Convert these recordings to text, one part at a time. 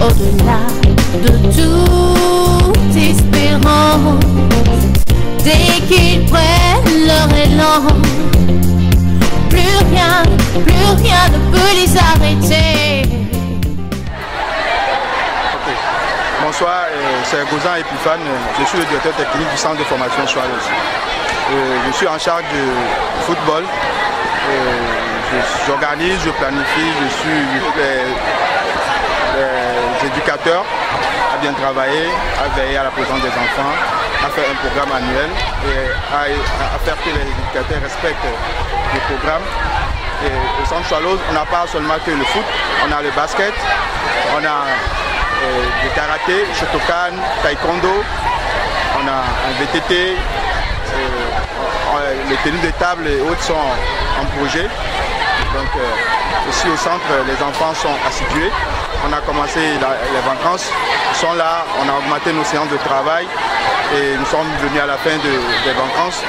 Au-delà de toute espérance, dès qu'ils prennent leur élan, plus rien ne peut les arrêter. Bonsoir, c'est Gozan Epiphane, je suis le directeur technique du centre de formation Swallows. Je suis en charge du football, j'organise, je planifie, je suis les éducateurs à bien travailler, à veiller à la présence des enfants, à faire un programme annuel et à faire que les éducateurs respectent le programme. Et au centre Swallows, on n'a pas seulement que le foot, on a le basket, on a le karaté, Shotokan, taekwondo, on a un VTT, les tenues de table et autres sont en projet. Donc ici au centre, les enfants sont assidus. On a commencé les vacances, ils sont là, on a augmenté nos séances de travail et nous sommes venus à la fin des vacances.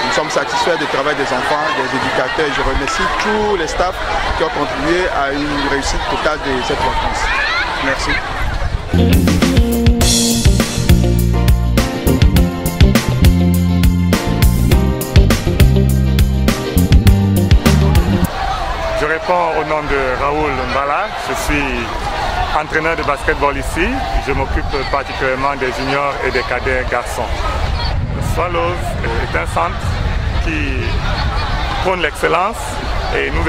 Nous sommes satisfaits du travail des enfants, des éducateurs. Je remercie tous les staffs qui ont contribué à une réussite totale de cette vacance. Merci. Je réponds au nom de Raoul Mbala, je suis entraîneur de basketball ici. Je m'occupe particulièrement des juniors et des cadets garçons. Swallows est un centre qui prône l'excellence et nous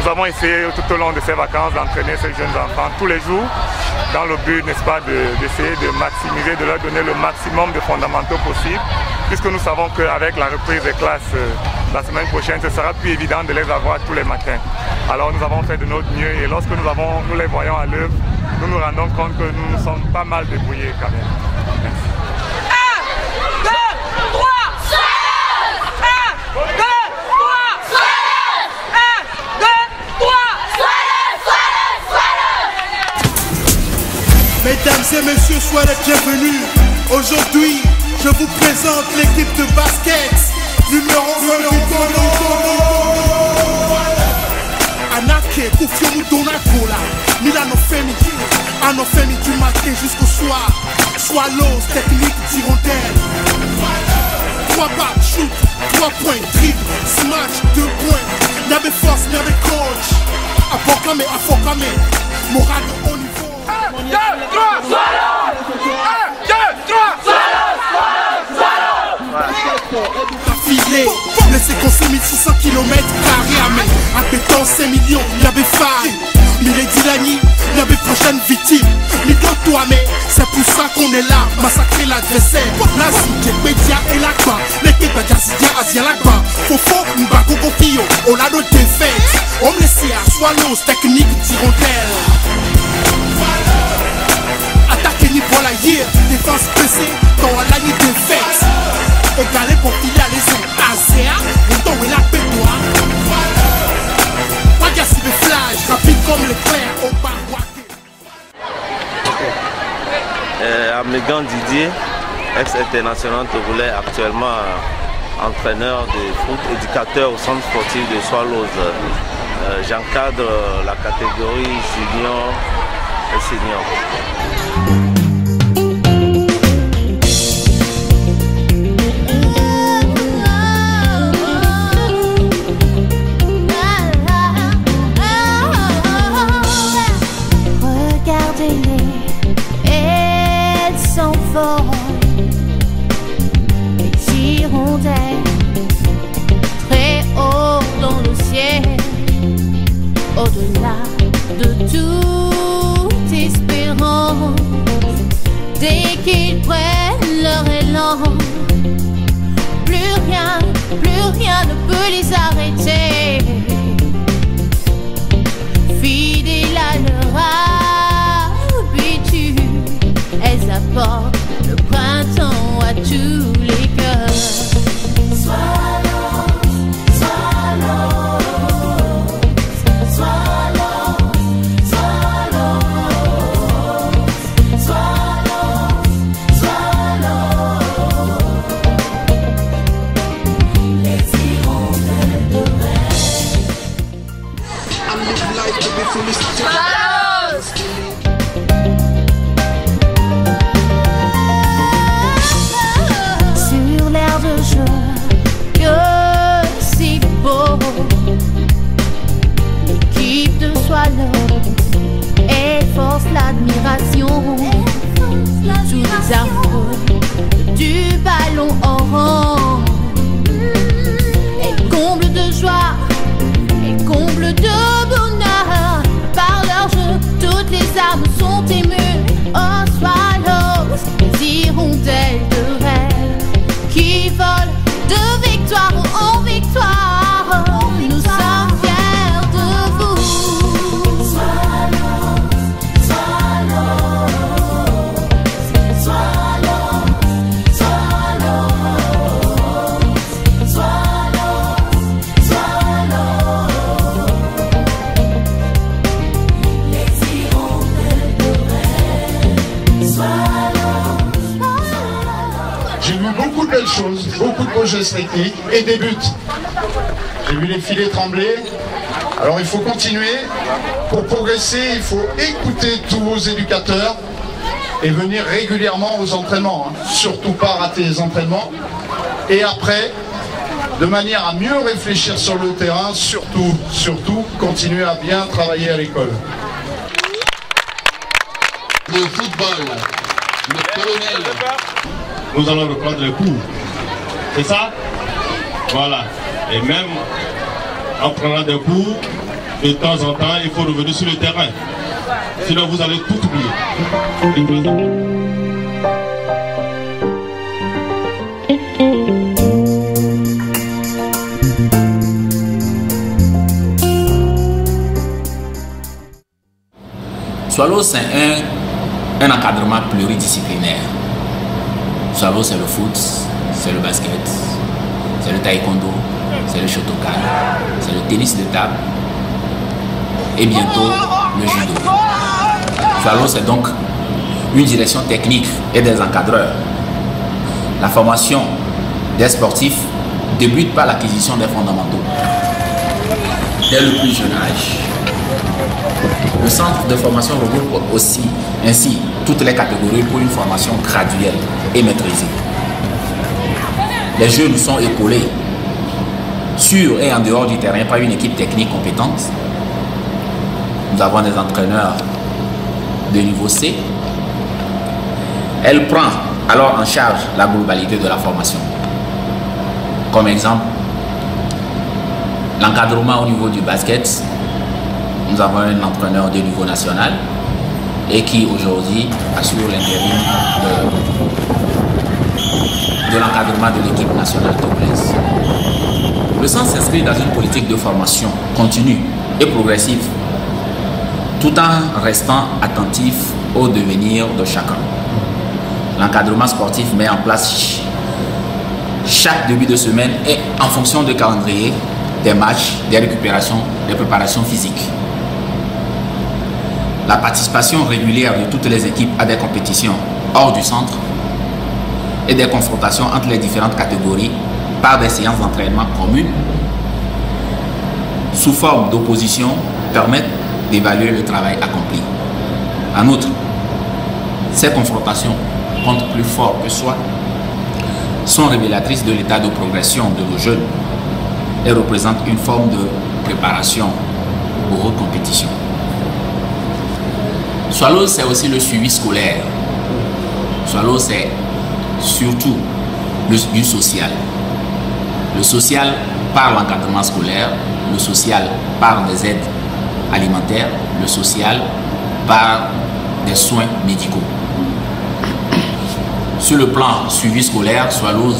avons essayé tout au long de ces vacances d'entraîner ces jeunes enfants tous les jours dans le but, n'est-ce pas, d'essayer de maximiser, de leur donner le maximum de fondamentaux possibles, puisque nous savons qu'avec la reprise des classes la semaine prochaine, ce sera plus évident de les avoir tous les matins. Alors nous avons fait de notre mieux et lorsque nous les voyons à l'œuvre, nous nous rendons compte que nous nous sommes pas mal débrouillés quand même. Merci. 1, 2, 3, Swallows! 1, 2, 3, Swallows! 1, 2, 3, Swallows! Mesdames et messieurs, soyez les bienvenus. Aujourd'hui, je vous présente l'équipe de basket. Numéro 1. Anake, Kofionu Donakola. Milano Femi. Ano Femi du matin jusqu'au soir. Swallows, technique d'hirondelle. 3 balles, shoot, 3 points, dribble, smash, 2 points. N'avait force, n'avait coach. Afokame, moral de haut niveau. 1, 2, 3, Swallows! 1, 2, 3, Swallows! Affilé, laissez qu'on 1600 km à main. Appétant 5 millions, y'avait faille. Milady Lani, y'avait prochaine victime. Million toi mais c'est pour ça qu'on est là. Massacrer l'adversaire. La Zidje, Pédia et l'Akba. L'équipe à Gazidia, Asia l'Akba. Fofo, Mbako, Gokio, Olado défaite. On me laisse à Swallows, technique d'hirondelle. Attaquer ni pour la hier, défense pressée, quand on a ni défaite. Égalé pour filer à les Asia, on tombe la pétois. Wagassi de flash, rapide comme l'éclair, au Barouaké. Amégan Didier, ex-international togolais, actuellement entraîneur de foot, éducateur au centre sportif de Swallows. J'encadre la catégorie junior et senior. Les hirondelles, très haut dans le ciel, au-delà de toute espérance, dès qu'ils prennent leur élan, plus rien ne peut les arrêter. Fidèles à leur habitude, elles apportent le printemps à tous les cœurs. Sur l'air de jeu, que si beau, l'équipe de Swallows efforce l'admiration. Tous les amoureux du ballon orange, elle comble de joie, elle comble de bonheur. Par leur jeu, toutes les âmes sont émues. Oh Swallows, les hirondelles de rêve qui volent de victoire en victoire. Nous sommes fiers de vous. Swallows, Swallows, Swallows, Swallows, Swallows, Swallows. J'ai vu beaucoup de belles choses, beaucoup de beaux gestes techniques et des buts. J'ai vu les filets trembler. Alors il faut continuer. Pour progresser, il faut écouter tous vos éducateurs et venir régulièrement aux entraînements. Surtout pas rater les entraînements. Et après, de manière à mieux réfléchir sur le terrain, surtout, continuer à bien travailler à l'école. Le football, le colonel, nous allons reprendre le cours. C'est ça? Voilà. Et même en prenant des cours, de temps en temps, il faut revenir sur le terrain. Sinon, vous allez tout oublier. Swallows, c'est un encadrement pluridisciplinaire. Swallows, c'est le foot, c'est le basket, c'est le taekwondo, c'est le shotokan, c'est le tennis de table et bientôt le judo. Swallows, c'est donc une direction technique et des encadreurs. La formation des sportifs débute par l'acquisition des fondamentaux dès le plus jeune âge. Le centre de formation regroupe ainsi toutes les catégories pour une formation graduelle et maîtrisée. Les jeunes sont épaulés sur et en dehors du terrain par une équipe technique compétente. Nous avons des entraîneurs de niveau C. Elle prend alors en charge la globalité de la formation. Comme exemple, l'encadrement au niveau du basket. Nous avons un entraîneur de niveau national et qui aujourd'hui assure l'intérim de l'encadrement de l'équipe nationale togolaise. Le centre s'inscrit dans une politique de formation continue et progressive tout en restant attentif au devenir de chacun. L'encadrement sportif met en place chaque début de semaine et en fonction du calendrier des matchs, des récupérations, des préparations physiques. La participation régulière de toutes les équipes à des compétitions hors du centre et des confrontations entre les différentes catégories par des séances d'entraînement communes sous forme d'opposition permettent d'évaluer le travail accompli. En outre, ces confrontations, contre plus fort que soi, sont révélatrices de l'état de progression de nos jeunes et représentent une forme de préparation aux hautes compétitions. Swallows, c'est aussi le suivi scolaire. Swallows, c'est surtout du social. Le social par l'encadrement scolaire, le social par des aides alimentaires, le social par des soins médicaux. Sur le plan suivi scolaire, Swallows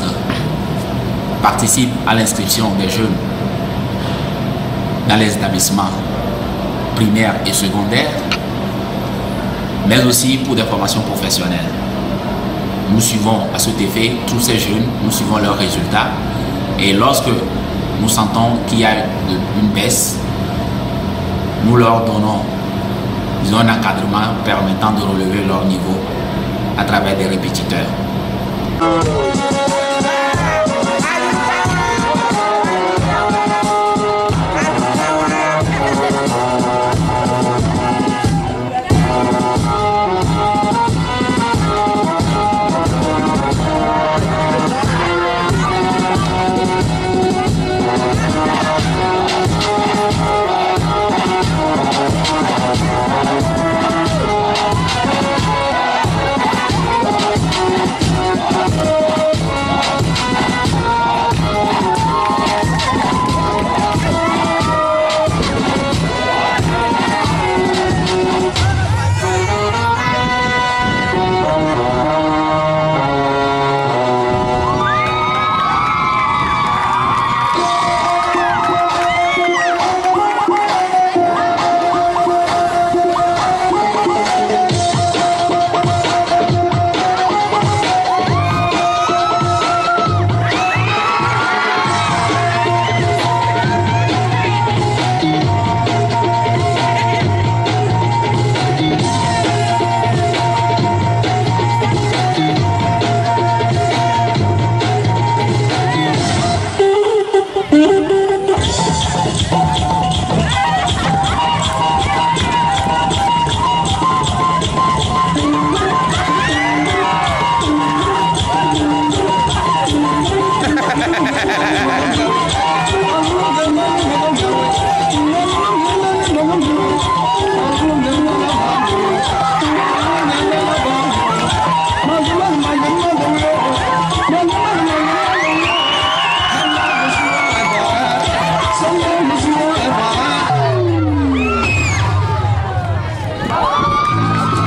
participe à l'inscription des jeunes dans les établissements primaires et secondaires, mais aussi pour des formations professionnelles. Nous suivons à cet effet tous ces jeunes, nous suivons leurs résultats, et lorsque nous sentons qu'il y a une baisse, nous leur donnons, disons, un encadrement permettant de relever leur niveau à travers des répétiteurs.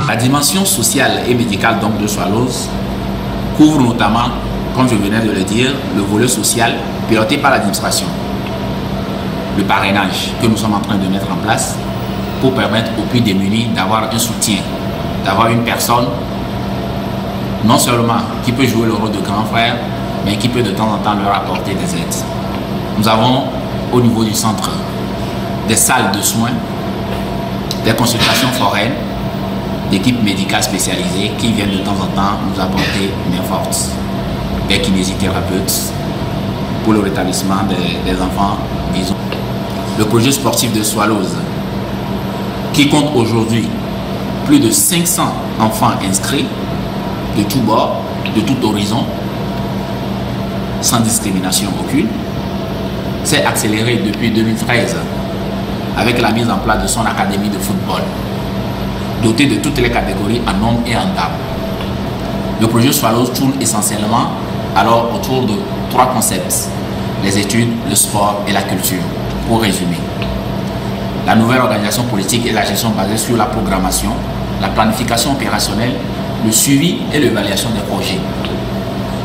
La dimension sociale et médicale donc de Swallows couvre notamment, comme je venais de le dire, le volet social piloté par l'administration, le parrainage que nous sommes en train de mettre en place pour permettre aux plus démunis d'avoir un soutien, d'avoir une personne non seulement qui peut jouer le rôle de grand frère, mais qui peut de temps en temps leur apporter des aides. Nous avons au niveau du centre des salles de soins, des consultations foraines, d'équipes médicales spécialisées qui viennent de temps en temps nous apporter main forte, des kinésithérapeutes pour le rétablissement des enfants, disons. Le projet sportif de Swallows, qui compte aujourd'hui plus de 500 enfants inscrits de tous bords, de tout horizon, sans discrimination aucune, s'est accéléré depuis 2013 avec la mise en place de son académie de football, doté de toutes les catégories en hommes et en dames. Le projet Swallows tourne essentiellement alors autour de 3 concepts: les études, le sport et la culture, pour résumer. La nouvelle organisation politique et la gestion basée sur la programmation, la planification opérationnelle, le suivi et l'évaluation des projets.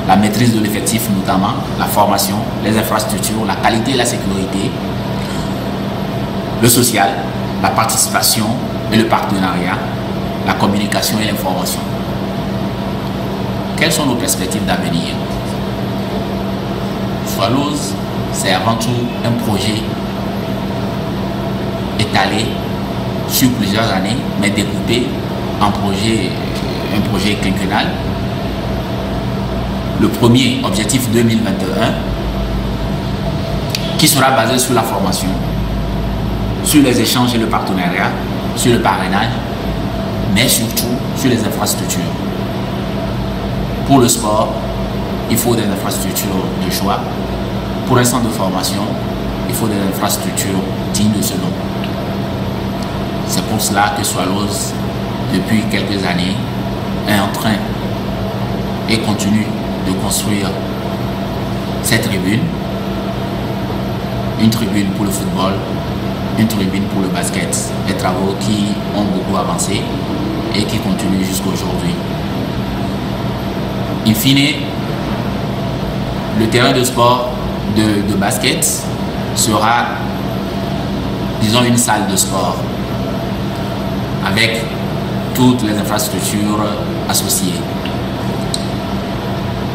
La maîtrise de l'effectif notamment, la formation, les infrastructures, la qualité et la sécurité, le social, la participation et le partenariat, la communication et l'information. Quelles sont nos perspectives d'avenir? Swallows, c'est avant tout un projet étalé sur plusieurs années, mais découpé en un projet quinquennal. Le premier, objectif 2021, qui sera basé sur la formation, sur les échanges et le partenariat, sur le parrainage, mais surtout sur les infrastructures. Pour le sport, il faut des infrastructures de choix. Pour un centre de formation, il faut des infrastructures dignes de ce nom. C'est pour cela que Swallows, depuis quelques années, est en train et continue de construire cette tribune, une tribune pour le football, une tribune pour le basket, des travaux qui ont beaucoup avancé et qui continuent jusqu'à aujourd'hui. In fine, le terrain de sport de basket sera, disons, une salle de sport avec toutes les infrastructures associées.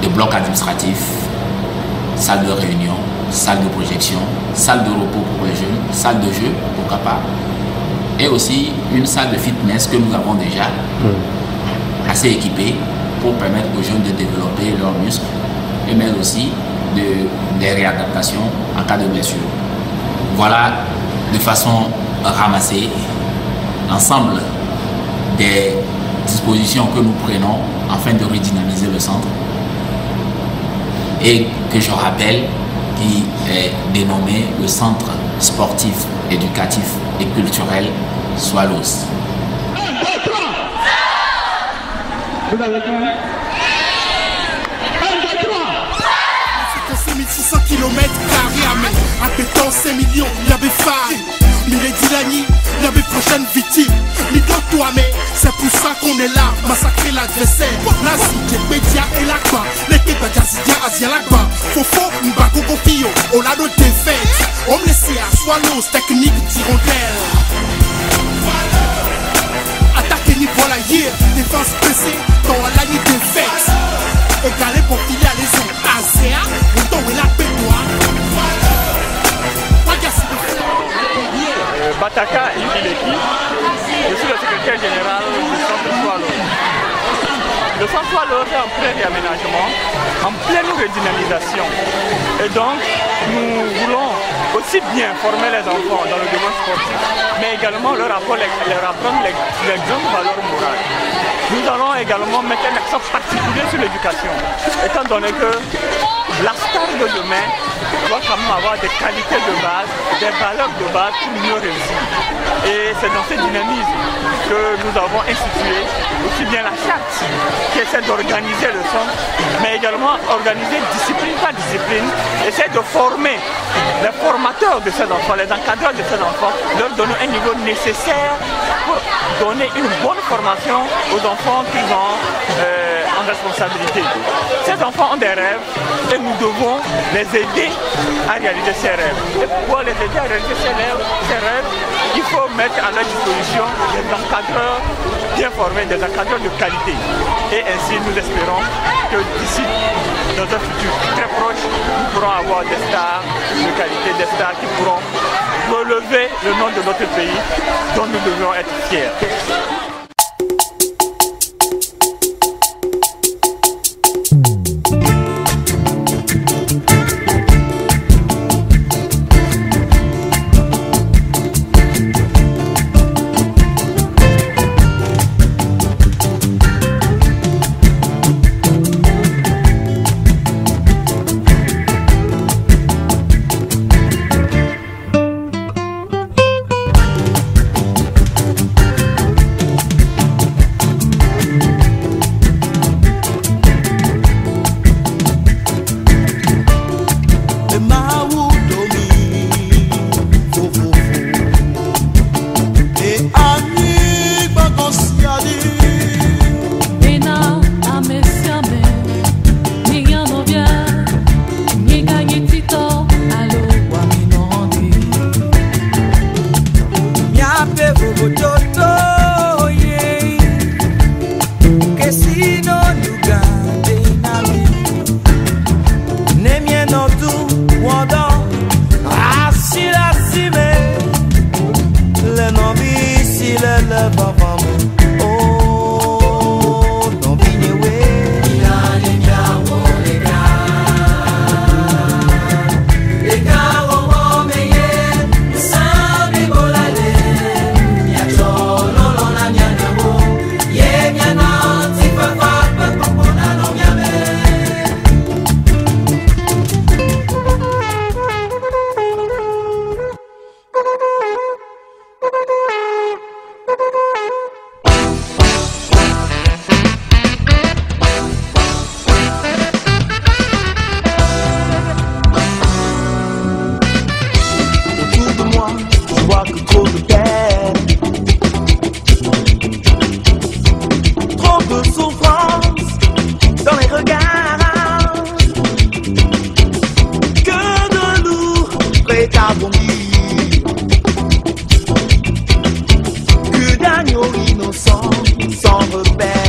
Des blocs administratifs, salle de réunion, salle de projection, salle de repos pour les jeunes, salle de jeu, pourquoi pas, et aussi une salle de fitness que nous avons déjà assez équipée pour permettre aux jeunes de développer leurs muscles et mais aussi des réadaptations en cas de blessure. Voilà de façon ramassée l'ensemble des dispositions que nous prenons afin de redynamiser le centre et que je rappelle qui est dénommé le Centre sportif, éducatif et culturel Swallows. Vous avez quoi? 600 km à Pétan 5 millions, il y avait Faye, Milady Lani, il y avait prochaine victime. Mignon toi mais c'est pour ça qu'on est là, massacrer l'adversaire. Nazi, Képedia et Lakba, les Képedia Asia Lakba, Fofo, Mbako Kofio, on a nos défaites. On me laisse à Swallows, technique d'hirondelle. Attaquer ni voilà hier, défense pressée, dans la ligne défaite. Égalé pour filer à les autres. Asia, on tombe la pétoire. Bataka Ibileki, je suis le secrétaire général du centre Swallows. Le centre Swallows est en plein réaménagement, en pleine redynamisation. Et donc, nous voulons aussi bien former les enfants dans le domaine sportif, mais également leur apprendre les grandes valeurs morales. Nous allons également mettre un accent particulier sur l'éducation, étant donné que la star de demain doit quand même avoir des qualités de base, des valeurs de base pour mieux réussir. Et c'est dans ce dynamisme que nous avons institué aussi bien la charte qui essaie d'organiser le centre, mais également organiser discipline par discipline, essayer de former les formateurs de ces enfants, les encadreurs de ces enfants, leur donner un niveau nécessaire pour donner une bonne formation aux enfants qu'ils ont en responsabilité. Ces enfants ont des rêves et nous devons les aider à réaliser ces rêves. Et pour les aider à réaliser ces rêves, il faut mettre à leur disposition des encadreurs bien formés, des encadreurs de qualité. Et ainsi, nous espérons que d'ici, dans un futur très proche, nous pourrons avoir des stars de qualité, des stars qui pourront relever le nom de notre pays dont nous devons être fiers. agneau innocent, sans repère.